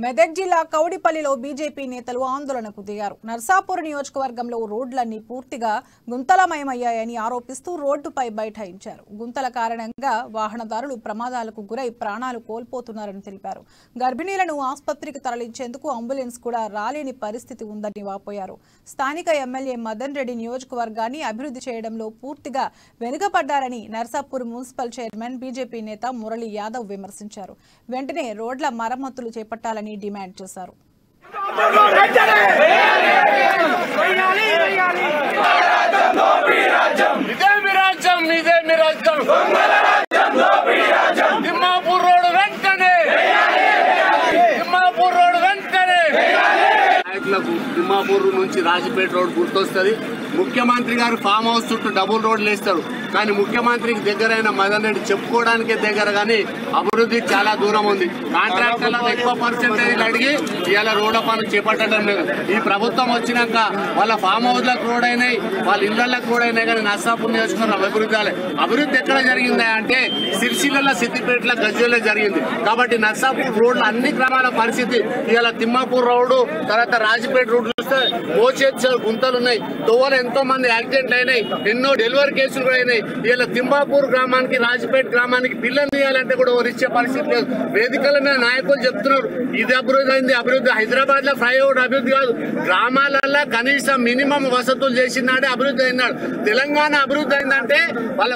మెదక్ జిల్లా కౌడిపల్లిలో బీజేపీ నేతలు ఆందోళనకు దిగారు. నర్సాపూర్ నియోజకవర్గంలో రోడ్లన్నీ పూర్తిగా గుంతలమయమయ్యాయని ఆరోపిస్తూ రోడ్డుపై బైఠాయించారు. గుంతల కారణంగా వాహనదారులు ప్రమాదాలకు గురై ప్రాణాలు కోల్పోతున్నారని తెలిపారు. గర్భిణీలను ఆసుపత్రికి తరలించేందుకు అంబులెన్స్ కూడా రాలేని పరిస్థితి ఉందని వాపోయారు. స్థానిక ఎమ్మెల్యే మదన్ రెడ్డి నియోజకవర్గాన్ని అభివృద్ధి చేయడంలో పూర్తిగా వెనుకబడ్డారని నర్సాపూర్ మున్సిపల్ చైర్మన్ బీజేపీ నేత మురళీ యాదవ్ విమర్శించారు. వెంటనే రోడ్ల మరమ్మతులు చేపట్టాలని డిమాండ్ చేశారు. తిమ్మాపూర్ నుంచి రాజపేట రోడ్ గుర్తొస్తుంది. ముఖ్యమంత్రి గారు ఫామ్ హౌస్ చుట్టూ డబుల్ రోడ్లు వేస్తారు, కానీ ముఖ్యమంత్రికి దగ్గరైన మదన్ రెడ్డి చెప్పుకోవడానికే దగ్గర, కానీ అభివృద్ధి చాలా దూరం ఉంది. కాంట్రాక్టర్లకు ఎక్కువ పర్సెంటేజ్ అడిగి ఇవాళ రోడ్ల పనులు చేపట్టడం లేదు. ఈ ప్రభుత్వం వచ్చినాక వాళ్ళ ఫామ్ హౌస్లకు రోడ్ అయినాయి, వాళ్ళ ఇళ్లకు రోడ్ అయినాయి, కానీ నర్సాపూర్ నియోజకవర్గం అభివృద్ధి ఎక్కడ జరిగిందా అంటే సిరిసిల్ల, సిద్దిపేటలో, గజ్వేల్లో జరిగింది. కాబట్టి నర్సాపూర్ రోడ్ల అన్ని గ్రామాల పరిస్థితి ఇవాళ తిమ్మాపూర్ రోడ్డు, తర్వాత రాజపేట రోడ్డు చూస్తే మోచేతి గుంతలు ఉన్నాయి, తోవలు ఎంతో మంది యాక్సిడెంట్లు అయినాయి, ఎన్నో డెలివరీ కేసులు కూడా అయినాయి. ఇలా తిమ్మాపూర్ గ్రామానికి, రాజపేట గ్రామానికి పిల్లలు తీయాలంటే కూడా ఇచ్చే పరిస్థితి లేదు. వేదికల మీద నాయకులు చెప్తున్నారు ఇది అభివృద్ధి అయింది, అభివృద్ధి. హైదరాబాద్ లో ఫ్లైఓవర్ అభివృద్ధి కాదు, గ్రామాలలో కనీసం మినిమం వసతులు చేసినాడే అభివృద్ధి అయినాడు. తెలంగాణ అభివృద్ధి అయిందంటే వాళ్ళ